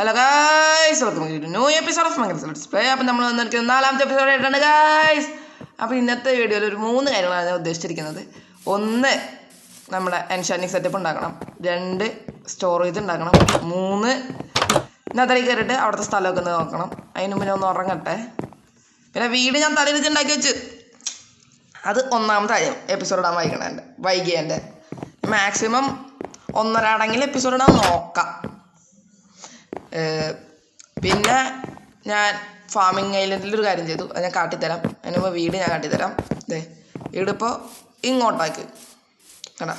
Hello guys, welcome to new episode of my let's play. അപ്പം നമ്മൾ വന്നിരിക്കുന്നത് 4ാമത്തെ episode ആയിട്ടാണ് ഗായ്സ്. അപ്പോൾ ഇന്നത്തെ വീഡിയോയിൽ ഒരു 3 കാര്യങ്ങളാണ് ഞാൻ ഉദ്ദേശിച്ചിരിക്കുന്നത്. 1, നമ്മുടെ എൻഷാനിങ് സെറ്റപ്പ് ഉണ്ടാക്കണം. 2, സ്റ്റോറേജ് ഉണ്ടാക്കണം. 3, ഇന്നത്തേക്ക് കയറിയിട്ട് അവിടുത്തെ സ്ഥലമൊക്കെ ഒന്ന് നോക്കണം. അതിന് മുന്നേ ഒന്ന് ഉറങ്ങട്ടെ. പിന്നെ വീട് ഞാൻ തലയിൽ ഉണ്ടാക്കി വെച്ച്, അത് 1ാമത്തെ കാര്യം. എപ്പിസോഡ് ഇടാൻ വൈകിയ എൻ്റെ മാക്സിമം 1.5 അടങ്ങിൽ എപ്പിസോഡ് ഇടാൻ നോക്കാം. പിന്നെ ഞാൻ ഫാമിംഗ് ഐലൻഡിലൊരു കാര്യം ചെയ്തു, അത് ഞാൻ കാട്ടിത്തരാം. അതിന് മുമ്പ് വീട് ഞാൻ കാട്ടിത്തരാം. വീടിപ്പോൾ ഇങ്ങോട്ടാക്കി കണ്ടാ,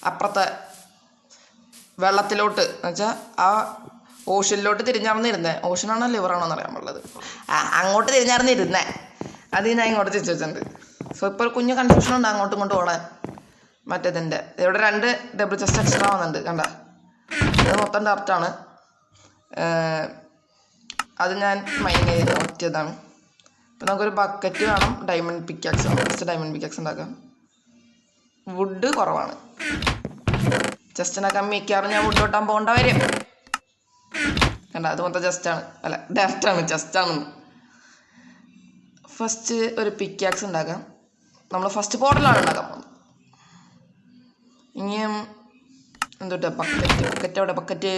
അപ്പുറത്തെ വെള്ളത്തിലോട്ട് എന്ന് വെച്ചാൽ ആ ഓഷനിലോട്ട് തിരിഞ്ഞാർന്നിരുന്നേ. ഓഷനാണോ ലിവറാണോ എന്നറിയാൻ പാടുള്ളത്. അങ്ങോട്ട് തിരിഞ്ഞാർന്നിരുന്നേ, അത് ഞാൻ ഇങ്ങോട്ട് തിരിച്ചു വെച്ചിട്ടുണ്ട്. സോ ഇപ്പോൾ ഒരു കുഞ്ഞു കൺഫ്യൂഷൻ ഉണ്ട് അങ്ങോട്ടും ഇങ്ങോട്ടും ഓടാൻ. മറ്റേതിൻ്റെ ഇവിടെ 2 ഡബിൾ ചെസ്റ്റ് എക്സ്ട്രാ വന്നിട്ടുണ്ട് കണ്ട. ഇത് മൊത്തം ഡർട്ടാണ്. അത് ഞാൻ മൈൻഡ് ചെയ്ത് നോക്കിയതാണ്. ഇപ്പം നമുക്കൊരു ബക്കറ്റ് വേണം. ഡയമണ്ട് പിക്കാക്സ് വേണം. ജസ്റ്റ് ഡയമണ്ട് പിക്കാക്സ് ഉണ്ടാക്കാം. വുഡ് കുറവാണ്. ജസ്റ്റ് ഉണ്ടാക്കാൻ മിക്കാറും ഞാൻ വുഡ് വെട്ടാൻ പോകേണ്ട വരും കണ്ട. അത് മൊത്തം ജസ്റ്റാണ്, അല്ല ഡെഫ്റ്റാണ്, ജസ്റ്റാണ്. ഫസ്റ്റ് ഒരു പിക്കാക്സ് ഉണ്ടാക്കാം. നമ്മൾ ഫസ്റ്റ് പോർട്ടലാണ് ഉണ്ടാക്കാൻ പോകുന്നത്. ഇനിയും എന്തോട്ടാ ബക്കറ്റ് അവിടെ, ബക്കറ്റ്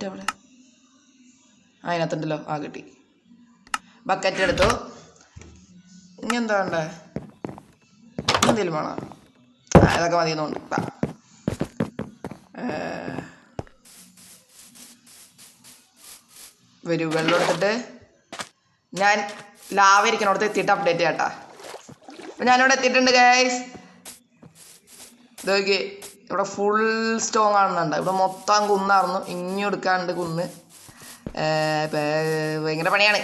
അവിടെ അതിനകത്തുണ്ടല്ലോ. കിട്ടി. ബക്കറ്റ് എടുത്തു. ഇനി എന്താ വേണ്ടേ? എന്തെങ്കിലും വേണോ? ഇതൊക്കെ മതിയെന്നുണ്ട്. വരൂ, വെള്ളം എടുത്തിട്ട് ഞാൻ ലാവ ഇരിക്കണോടത്ത് എത്തിയിട്ട് അപ്ഡേറ്റ് ചെയ്യാട്ടാ. അപ്പം ഞാനിവിടെ എത്തിയിട്ടുണ്ട് ഗൈസ്. ഇതൊക്കെ ഇവിടെ ഫുൾ സ്റ്റോങ് ആണെന്നുണ്ട്. ഇവിടെ മൊത്തം കുന്നായിരുന്നു. ഇനി എടുക്കാണ്ട് കുന്ന്. ഭയങ്കര പണിയാണ്.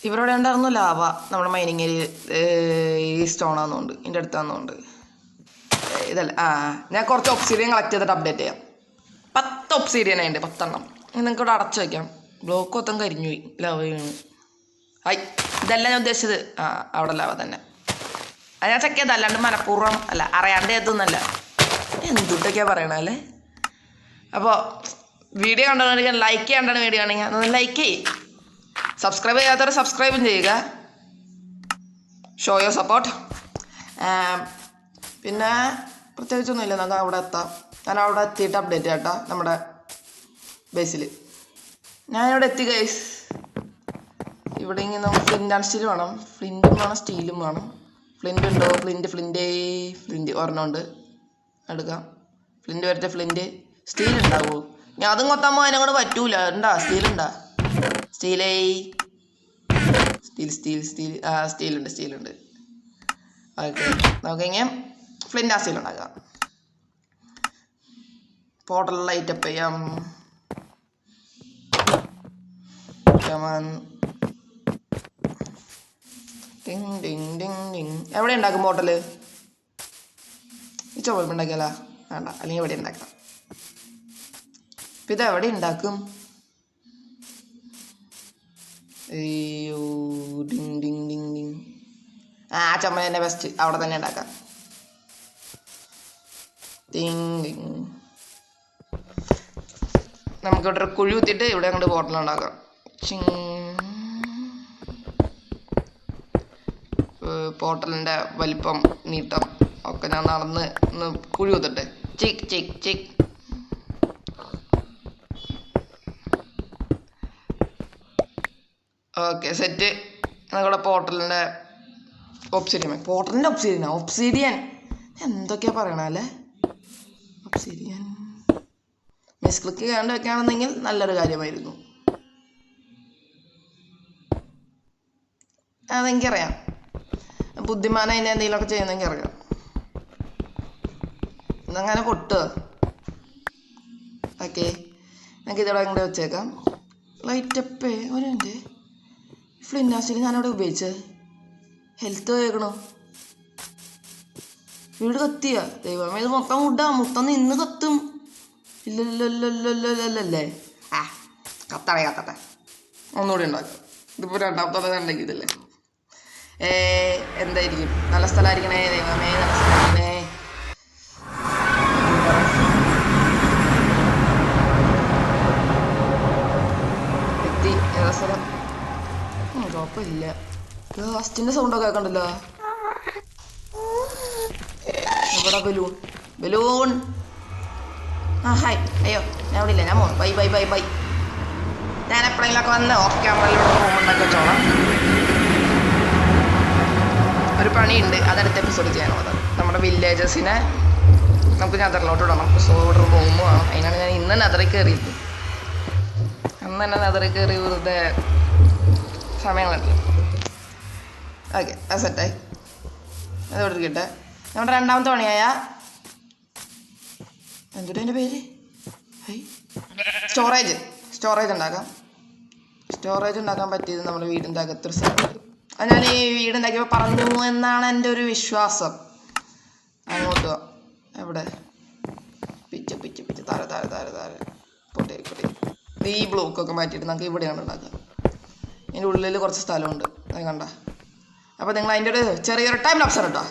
ഇവരുടെ ഉണ്ടായിരുന്നു ലാവ. നമ്മുടെ മൈനിങ് ഏരിയ ഈ സ്റ്റോൺ ആണെന്നുണ്ട്, ഇതിൻ്റെ അടുത്താണെന്നുണ്ട്. ഇതല്ല, ഞാൻ കുറച്ച് ഒബ്സിഡിയൻ കളക്ട് ചെയ്തിട്ട് അപ്ഡേറ്റ് ചെയ്യാം. 10 ഒബ്സിഡിയൻ ഉണ്ട്, 10 എണ്ണം. നിങ്ങൾക്ക് ഇവിടെ അടച്ചു വയ്ക്കാം. ബ്ലോക്ക് മൊത്തം കരിഞ്ഞു പോയി, ലാവ വീണ്. ഇതല്ല ഞാൻ ഉദ്ദേശിച്ചത്. അവിടെ ലാവ തന്നെ. അത് ഞാൻ ചെക്ക് ചെയ്ത്, അല്ലാണ്ട് മനഃപൂർവ്വം അല്ല, അറിയാണ്ട് എത്തുന്നല്ല. എന്തുട്ടൊക്കെയാണ് പറയണല്ലേ. അപ്പോൾ വീഡിയോ കണ്ടുകൊണ്ടിരിക്കാൻ ലൈക്ക് ചെയ്യാണ്ടാണ് വീഡിയോ ആണെങ്കിൽ അതൊന്ന് ലൈക്ക് ചെയ്യും. സബ്സ്ക്രൈബ് ചെയ്യാത്തവർ സബ്സ്ക്രൈബും ചെയ്യുക. Show your support. പിന്നെ പ്രത്യേകിച്ചൊന്നുമില്ല, നമുക്ക് അവിടെ എത്താം. ഞാൻ അവിടെ എത്തിയിട്ട് അപ്ഡേറ്റ് ചെയ്യാട്ടോ നമ്മുടെ ബേസിൽ. ഞാനിവിടെ എത്തി ഗൈസ്. ഇവിടെ ഇങ്ങനെ നമുക്ക് ഫ്ലിൻ്റ് ആൻഡ് സ്റ്റീൽ വേണം. ഫ്ലിൻറ്റും വേണം, സ്റ്റീലും വേണം. ഫ്ലിൻ്റ് ഉണ്ടോ? ഫ്ലിൻ്റ് ഒരെണ്ണമുണ്ട്, എടുക്കാം. ഫ്ലിൻ്റ് വരട്ടെ. ഫ്ലിൻ്റ് സ്റ്റീൽ ഉണ്ടാവുമോ? ഞാൻ അതും കൊത്താമ്പോൾ അതിനെ കൂടെ പറ്റൂല. ഉണ്ടാ സ്റ്റീലുണ്ടാ? സ്റ്റീലുണ്ട്. ഓക്കെ, നമുക്ക് ഇങ്ങനെ ഫ്ലിൻ്റ് ആ സ്റ്റീൽ ഉണ്ടാക്കാം. പോർട്ടൽ ലൈറ്റപ്പ് ചെയ്യാം. എവിടെ ഉണ്ടാക്കും പോർട്ടല്? ഈ ചുവപ്പ് ഉണ്ടാക്കിയാലോ? വേണ്ട, അല്ലെങ്കിൽ എവിടെ ഉണ്ടാക്കാം. ഇപ്പം ഇതെവിടെ ഉണ്ടാക്കും? അയ്യോ, ചുമ തന്നെ ബെസ്റ്റ്. അവിടെ തന്നെ ഉണ്ടാക്കാം. നമുക്കിവിടെ ഒരു കുഴി കുത്തിയിട്ട് ഇവിടെ അങ്ങോട്ട് പോർട്ടൽ ഉണ്ടാക്കാം. പോർട്ടലിൻ്റെ വലിപ്പം നീട്ടം ഒക്കെ ഞാൻ നടന്ന് ഒന്ന് കുഴി കുത്തിട്ടെ. ചിക്ക്. Okay, set. നമ്മുടെ പോർട്ടലിൻ്റെ ഒബ്സിഡിയൻ എന്തൊക്കെയാ പറയണല്ലേ. ഒബ്സിഡിയൻ മിസ് ക്ലിക്ക് ചെയ്യാണ്ട് വെക്കുകയാണെന്നെങ്കിൽ നല്ലൊരു കാര്യമായിരുന്നു. അതെനിക്കറിയാം. ബുദ്ധിമാനം അതിൻ്റെ എന്തെങ്കിലുമൊക്കെ ചെയ്യുന്നെങ്കിൽ അറിയാം. ഇന്നങ്ങനെ പൊട്ടുക. ഓക്കെ, നമുക്ക് ഇതോടെ അങ്ങോട്ട് വെച്ചേക്കാം. ലൈറ്റപ്പ് ഒരു മിനിറ്റ്. ഫ്ലിൻഡാസിൽ ഞാനവിടെ ഉപയോഗിച്ചത് ഹെൽത്ത് കേൾക്കണോ? വീട് കത്തിയ ദൈവമേ, ഇത് മൊത്തം മൊത്തം നിന്ന് കത്തും. ഇല്ലല്ലേ. കത്തട്ടെ. ഒന്നുകൂടി ഉണ്ടാക്കാം. ഇതിപ്പോൾ 2ാമത്തെ ഉണ്ടാക്കിയതല്ലേ. എന്തായിരിക്കും? നല്ല സ്ഥലമായിരിക്കണേ ദൈവമേ, നല്ല സ്ഥലമായിരിക്കണേ. ഇല്ല. ലാസ്റ്റിൻ്റെ സൗണ്ടൊക്കെ കേൾക്കണ്ടല്ലോ. എവിടെ ബലൂൺ? ബലൂൺ. ആ ഹായ്. അയ്യോ ഞാൻ ഇവിടെ ഇല്ല, ഞാൻ പോകുന്നു. Bye bye bye bye. ഞാൻ എപ്പോഴെങ്കിലൊക്കെ വന്ന് ഓഫ് ക്യാമറയിലൂടെ റൂം ഉണ്ടാക്കി വെച്ചോളാം. ഒരു പണിയുണ്ട്, അതടുത്ത എപ്പിസോഡ് ചെയ്യാനുള്ളത്. നമ്മുടെ വില്ലേജസിനെ നമുക്ക് നെതറിലോട്ട് വിടണം. എപ്പിസോഡ് റൂം വേണം. അതിനാണ് ഞാൻ ഇന്ന് നെതറിൽ കയറിയത്. അന്ന് തന്നെ നെതറിൽ കയറി വെറുതെ സമയങ്ങളുണ്ട്. ഓക്കെ, അത് സെറ്റായി. അതോടെ ഇരിക്കട്ടെ. നമ്മുടെ രണ്ടാമത്തെ പണിയായ എന്തുട്ടാ എൻ്റെ പേര്? സ്റ്റോറേജ് ഉണ്ടാക്കാം. സ്റ്റോറേജ് ഉണ്ടാക്കാൻ പറ്റിയത് നമ്മുടെ വീടിൻ്റെ അകത്തൊരു സ്ഥലത്ത്. അത് ഞാൻ ഈ വീടുണ്ടാക്കിയപ്പോൾ പറഞ്ഞു എന്നാണ് എൻ്റെ ഒരു വിശ്വാസം. അങ്ങോട്ട് എവിടെ പിച്ച് പിച്ച് പിച്ച് താഴെ താഴെ താഴെ താഴെ പൊട്ടി പൊട്ടി. ഈ ബ്ലോക്കൊക്കെ മാറ്റിയിട്ട് നമുക്ക് ഇവിടെയാണ് ഉണ്ടാക്കുക. ഇതിൻ്റെ ഉള്ളിൽ കുറച്ച് സ്ഥലമുണ്ട്, അത് കണ്ട. അപ്പോൾ നിങ്ങൾ അതിൻ്റെ ഒരു ചെറിയൊരു ടൈം ലാപ്സ് കേട്ടോ.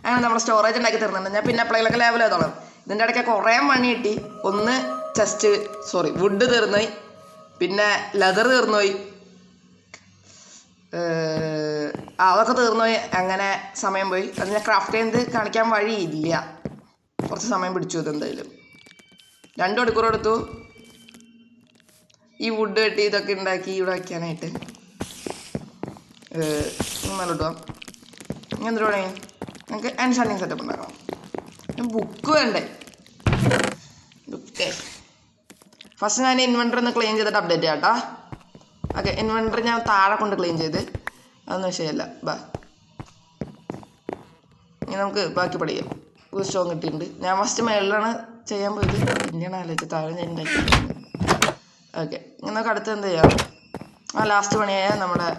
അങ്ങനെ നമ്മുടെ സ്റ്റോറേജ് ഉണ്ടാക്കി തരുന്നുണ്ട്. ഞാൻ പിന്നെ എപ്പോഴെങ്കിലൊക്കെ ലെവൽ ചെയ്തോളാം. ഇതിൻ്റെ ഇടയ്ക്ക് കുറേ മണി കിട്ടി. ഒന്ന് വുഡ് തീർന്നു, പിന്നെ ലെതർ തീർന്നുപോയി. അതൊക്കെ തീർന്നുപോയി. അങ്ങനെ സമയം പോയി. അത് ഞാൻ ക്രാഫ്റ്റ് ചെയ്യുന്നത് കാണിക്കാൻ വഴിയില്ല, കുറച്ച് സമയം പിടിച്ചു. അതെന്തായാലും 2 മണിക്കൂർ എടുത്തു ഈ വുഡ് കെട്ടി ഇതൊക്കെ ഉണ്ടാക്കി ഇവിടെ വയ്ക്കാനായിട്ട്. നല്ലോട്ട് പോവാം. ഇനി എന്തൊരു വേണേ നമുക്ക് എൻഷാൻഡിങ് സെറ്റപ്പ് ഉണ്ടാക്കണം. ബുക്ക് വേണ്ടേ? ബുക്ക് ഫസ്റ്റ് ഞാൻ ഇൻവെൻറ്ററി ഒന്ന് ക്ലീൻ ചെയ്തിട്ട് അപ്ഡേറ്റ് ചെയ്യാം കേട്ടോ. ഓക്കെ, ഇൻവെൻറ്ററി ഞാൻ താഴെ കൊണ്ട് ക്ലീൻ ചെയ്ത്, അതൊന്നും വിഷയമല്ല. ഇനി നമുക്ക് ബാക്കി പഠിക്കാം. ഒരു സ്റ്റോൺ കിട്ടിയിട്ടുണ്ട്. ഞാൻ ഫസ്റ്റ് മേളിലാണ് ചെയ്യാൻ പോയത്, പിന്നെയാണ് ആലോചിച്ച് താഴെ ഞാൻ ഉണ്ടാക്കി. ഓക്കെ, ഇനി നമുക്ക് അടുത്ത് എന്ത് ചെയ്യാം? ലാസ്റ്റ് പണിയായ നമ്മുടെ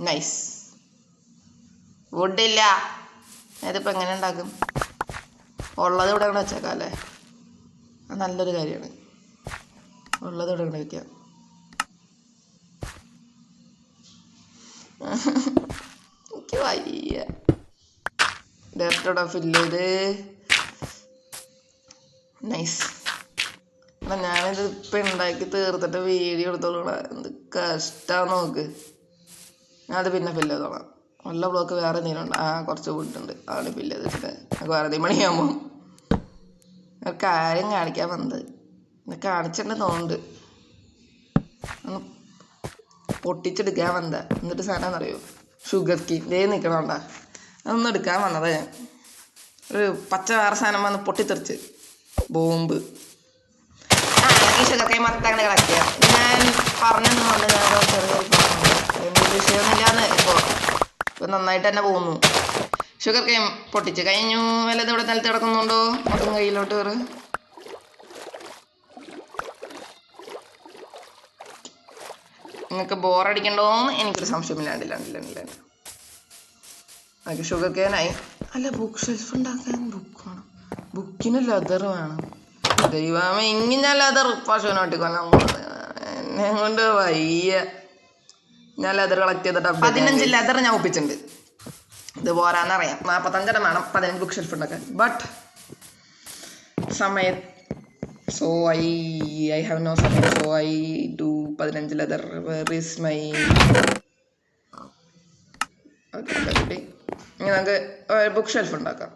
നൈസ് വുഡില്ല. ഇതിപ്പോൾ എങ്ങനെ ഉണ്ടാക്കും? ഉള്ളത് ഇവിടെ കൊണ്ട് വെച്ചേക്കാം അല്ലേ? അത് നല്ലൊരു കാര്യമാണ്. ഉള്ളത് ഇവിടെ കൊണ്ട് വയ്ക്കാം. എനിക്ക് വയ്യ. ഡയറക്റ്റോടെ ഫില്ല് ചെയ്ത് നൈസ്. ഞാനിത് ഇപ്പം ഉണ്ടാക്കി തീർത്തിട്ട് വീഡിയോ എടുത്തോളൂടാ. എന്ത് കഷ്ടം നോക്ക്. ഞാനത് പിന്നെ ഫില്ല് ചെയ്തോളാം. നല്ല ബ്ലോക്ക് വേറെ എന്തെങ്കിലും ഉണ്ട്? കുറച്ച് വുഡുണ്ട്, അതാണ് ഫില്ല് ചെയ്തിട്ട് നമുക്ക് വേറെ എന്തെങ്കിലും പണിയാകുമ്പോൾ ഒരു കാര്യം കാണിക്കാൻ വന്നത്. ഇത് കാണിച്ചിട്ട് തോന്നുന്നുണ്ട്. ഒന്ന് പൊട്ടിച്ചെടുക്കാൻ വന്നതാ. എന്നിട്ട് സാധനം എന്നറിയോ? ഷുഗർ കീൻ ദേ നിൽക്കണോണ്ടാ. അതൊന്നും എടുക്കാൻ വന്നതാ ഞാൻ. ഒരു പച്ച വേറെ സാധനം വന്ന് പൊട്ടിത്തെറിച്ച് ബോംബ്. ഈ ഷുഗർ കൈ മൊത്തം അങ്ങനെ കളക്ട് ചെയ്യാം. ഞാൻ പറഞ്ഞെന്നുകൊണ്ട് ഞാൻ ചെറിയ വിഷയമൊന്നുമില്ലാന്ന് ഇപ്പോൾ നന്നായിട്ട് തന്നെ പോകുന്നു. ഷുഗർ കൈ പൊട്ടിച്ച് കഴിഞ്ഞു. വല്ലത് ഇവിടെ നിലത്ത് കിടക്കുന്നുണ്ടോ? മൊത്തം കയ്യിലോട്ട് കയറ്. നിങ്ങൾക്ക് ബോറടിക്കണ്ടോന്ന് എനിക്കൊരു സംശയമില്ലാണ്ടില്ല. Okay, sugar കേനായി. അല്ല, ബുക്ക് ഷെൽഫ് ഉണ്ടാക്കാൻ ബുക്ക് വേണം. ബുക്കിന് ലെതർ വേണം. ദൈവമേ, ഇങ്ങനെ ലെതർ പശുവിനെ വെട്ടിക്കൊല്ലാൻ പോകുന്നത് എന്നെ കൊണ്ട് വയ്യ. ഞാൻ ലെതർ കളക്ട് ചെയ്തിട്ട് 15 ലെതർ ഞാൻ ഒപ്പിച്ചിട്ടുണ്ട്. ഇത് പോരാന്നറിയാം. 45 വേണം 15 ബുക്ക് ഷെൽഫ് ഉണ്ടാക്കാൻ. ബട്ട് സമയത്ത് so I have no സമയം. so I do 15 leather. where is my ഇനി നമുക്ക് ബുക്ക് ഷെൽഫ് ഉണ്ടാക്കാം.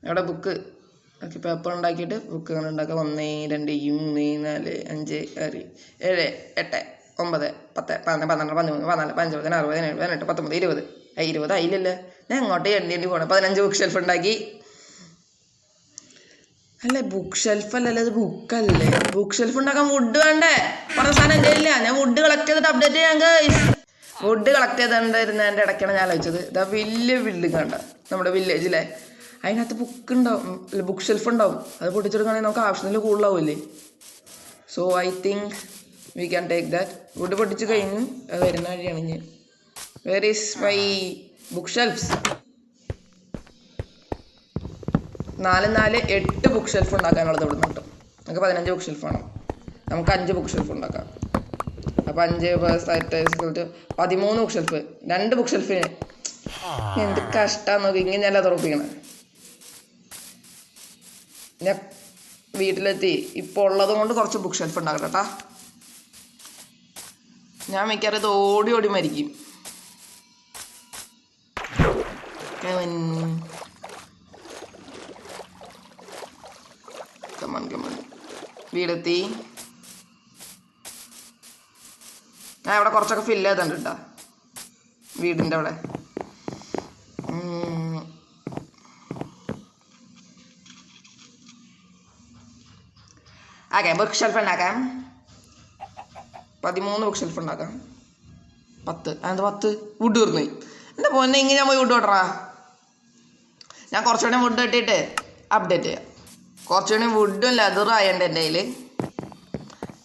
അവിടെ ബുക്ക് ഓക്കെ, പേപ്പർ ഉണ്ടാക്കിയിട്ട് ബുക്ക് അങ്ങനെ ഉണ്ടാക്കാം. 1 2 3 4 5 6 7 8 9 10 11 12 13 14 15 16 17 18 19 20 20 ആയില്ലല്ലേ? ഞാൻ അങ്ങോട്ടേ എണ്ണി പോകണം. 15 ബുക്ക് ഷെൽഫ് ഉണ്ടാക്കി. അല്ലേ, ബുക്ക് ഷെൽഫ് അല്ലല്ലേ, അത് ബുക്കല്ലേ? ബുക്ക് ഷെൽഫ് ഉണ്ടാക്കാൻ വുഡ് വേണ്ടേ? പറഞ്ഞ സാധനം എൻ്റെ ഇല്ല. ഞാൻ വുഡ് കളക്ട് ചെയ്തിട്ട് അപ്ഡേറ്റ് ചെയ്യാൻ. വുഡ് കളക്ട് ചെയ്തിട്ടുണ്ടായിരുന്നതിൻ്റെ ഇടയ്ക്കാണ് ഞാൻ ആലോചിച്ചത്. ഇതാ വലിയ ബിൽഡിംഗ് കണ്ട നമ്മുടെ വില്ലേജിലെ, അതിനകത്ത് ബുക്ക് ഉണ്ടാവും, ബുക്ക് ഷെൽഫ് ഉണ്ടാവും. അത് പൊട്ടിച്ചെടുക്കുകയാണെങ്കിൽ നമുക്ക് ആവശ്യത്തിൽ കൂടുതലാവില്ലേ? So I think we can take that. Wood പൊട്ടിച്ച് കഴിഞ്ഞു. അത് വരുന്ന വഴിയാണ് ഞാൻ. Where is my book shelves? 4 4 8 book shelf ഉണ്ടാക്കാനുള്ളത് ഇവിടെ നിന്ന് കിട്ടും. നമുക്ക് 15 ബുക്ക് ഷെൽഫ് വേണം. നമുക്ക് 5 ബുക്ക് ഷെൽഫ് ഉണ്ടാക്കാം. അപ്പോൾ 5 13 ബുക്ക് ഷെൽഫ്. 2 ബുക്ക് ഷെൽഫിന് എന്ത് കഷ്ടമാണ് നോക്കി. ഇങ്ങനെ ഞാൻ തുറപ്പിക്കണം. ഞാൻ വീട്ടിലെത്തി. ഇപ്പോൾ ഉള്ളത് കൊണ്ട് കുറച്ച് ബുക്ക് ഷെൽഫ് ഉണ്ടാക്കട്ടെ കേട്ടാ. ഞാൻ മിക്കവാറും ഇത് ഓടി ഓടി മരിക്കും. വീടെത്തി. ഞാൻ ഇവിടെ കുറച്ചൊക്കെ ഫില്ല് ചെയ്തിട്ടുണ്ട് കേട്ടോ, വീടിൻ്റെ അവിടെ. ഓക്കെ, ബുക്ക് ഷെൽഫ് ഉണ്ടാക്കാം. 13 ബുക്ക് ഷെൽഫ് ഉണ്ടാക്കാം. 10 അതെന്താ 10 വുഡ് തീർന്നുപോയി. എന്താ പോന്നെ, ഇങ്ങനെ ഞാൻ പോയി വുഡ് കൊട്ടറാ. ഞാൻ കുറച്ചുകൂടെ വുഡ് കെട്ടിയിട്ട് അപ്ഡേറ്റ് ചെയ്യാം. കുറച്ചുകൂടി വുഡും ലെതറും ആയതുകൊണ്ട് എൻ്റെ കയ്യിൽ.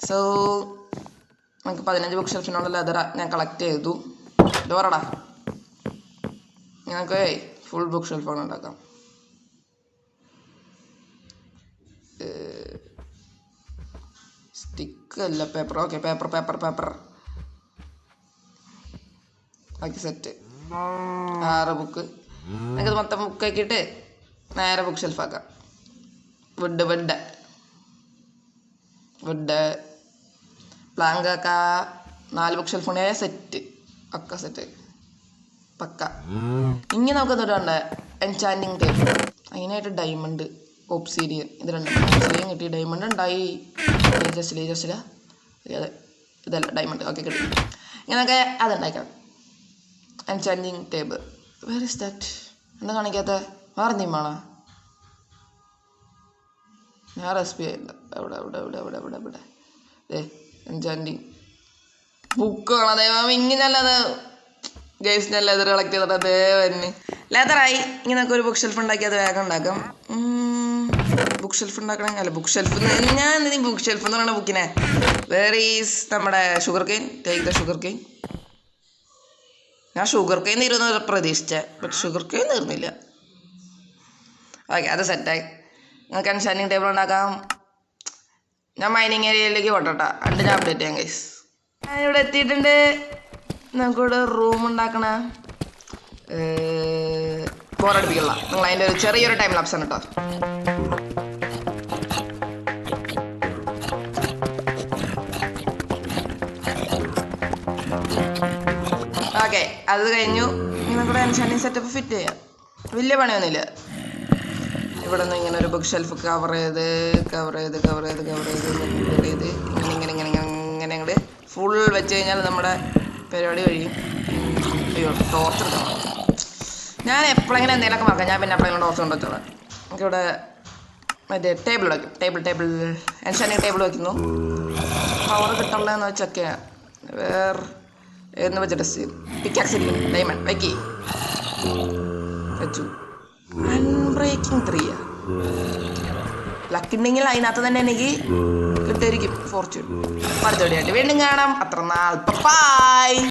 സോ നമുക്ക് 15 ബുക്ക് ഷെൽഫിനുള്ള ലെതർ ഞാൻ കളക്ട് ചെയ്തു. ഇത് പറടാ, ഞങ്ങൾക്ക് ഫുൾ ബുക്ക് ഷെൽഫാണ് ഉണ്ടാക്കാം. സ്റ്റിക്കല്ല, paper. Okay, paper okay, set. 6 book. എനിക്കത് മൊത്തം ബുക്കാക്കിയിട്ട് നേരെ ബുക്ക് ഷെൽഫാക്കാം. വുഡ് പ്ലാങ്ക് ആക്കാ. 4 ബുക്ക് ഷെൽഫ് ഉണ്ടെങ്കിൽ സെറ്റ് ഒക്കെ സെറ്റ് പക്ക. ഇനി നമുക്ക് എന്തുണ്ട് എൻചാൻറ്റിങ് ടേബിൾ. അതിനായിട്ട് ഡയമണ്ട് ഒബ്സീഡിയൻ ഇത് രണ്ടും ഒബ്സീഡിയൻ കിട്ടി. ഡയമണ്ട് ഉണ്ടായി ജസ്റ്റില്ല അതെ ഇതല്ല ഡയമണ്ട്. ഓക്കെ കിട്ടി. ഇങ്ങനെയൊക്കെ അതുണ്ടാക്കാം. Enchanting table where is that? എന്താ കാണിക്കാത്ത? വേറെ നീമാണോ? ഞാൻ റെസിപ്പി ആയില്ല. എവിടെ എൻചാൻറ്റിങ് ബുക്ക് കാണാം. ദൈവം ഇങ്ങനല്ലത് ഗൈസ്. ഞാൻ ലെതർ കളക്ട് ചെയ്തിട്ട് അതേ തന്നെ ലെതറായി. ഇങ്ങനെയൊക്കെ ഒരു ബുക്ക് ഷെൽഫ് ഉണ്ടാക്കി അത് വേഗം ഉണ്ടാക്കാം. ബുക്ക് ഷെൽഫ് ഉണ്ടാക്കണമെങ്കിൽ അല്ല ബുക്ക് ഷെൽഫ് ഞാൻ എന്തെങ്കിലും ബുക്ക് ഷെൽഫ് എന്ന് പറയുന്ന ബുക്കിനെ വേർ ഈസ് നമ്മുടെ sugar cane. Take the sugar cane. ഞാൻ ഷുഗർ കെയിൻ തീരുമെന്ന് പ്രതീക്ഷിച്ചേ, ബട്ട് ഷുഗർ കെയിൻ തീർന്നില്ല. ഓക്കെ അത് സെറ്റായി. നിങ്ങൾക്ക് എൻചാൻറ്റിങ് ടേബിൾ ഉണ്ടാക്കാം. ഞാൻ മൈനിങ് ഏരിയയിലേക്ക് പോട്ടെ. ഞാൻ അപ്ഡേറ്റ് ചെയ്യാം ഗൈസ്. ഞാനിവിടെ എത്തിയിട്ടുണ്ട്. നമുക്കിവിടെ റൂം ഉണ്ടാക്കണ ബോറടിപ്പിക്കില്ല. നിങ്ങൾ അതിൻ്റെ ഒരു ചെറിയൊരു ടൈം ലാപ്സ് ആണ് കേട്ടോ. ഓക്കെ അത് കഴിഞ്ഞു. നമുക്കിവിടെ എൻചാൻറ്റിങ് സെറ്റപ്പ് ഫിറ്റ് ചെയ്യാം. വലിയ പണിയൊന്നുമില്ല. ഇവിടെ നിന്ന് ഇങ്ങനെ ഒരു ബുക്ക് ഷെൽഫ് കവർ ചെയ്ത് ഇങ്ങനെ അങ്ങോട്ട് ഫുൾ വെച്ച് കഴിഞ്ഞാൽ നമ്മുടെ പരിപാടി കഴിയും. അയ്യോ ടോർച്ച് എടുക്കണം. ഞാൻ എപ്പോഴെങ്കിലും എന്തെങ്കിലുമൊക്കെ മറക്കാം. ഞാൻ പിന്നെ എപ്പോഴെങ്കിലും ടോർച്ച് കൊണ്ട് വെച്ചോളാം. നമുക്കിവിടെ മറ്റേ ടേബിൾ വയ്ക്കും. ടേബിൾ എൻചാൻറ്റിങ് ടേബിൾ വയ്ക്കുന്നു. പവർ കിട്ടണല്ലോ ചെക്ക് ചെയ്യാം. എന്ന് വെച്ച് ടെസ്റ്റ് ചെയ്യും. പിക്കാക്സ് ഇരിക്കും. ഡയമണ്ട് വെക്കി വെച്ചു. അൺബ്രേക്കിംഗ് 3 ലക്ക് ഉണ്ടെങ്കിൽ അതിനകത്ത് തന്നെ എനിക്ക് കിട്ടിയിരിക്കും ഫോർച്യൂൺ. അടുത്ത വീഡിയോ ആയിട്ട് വീണ്ടും കാണാം. അത്ര നാൾ ബൈ.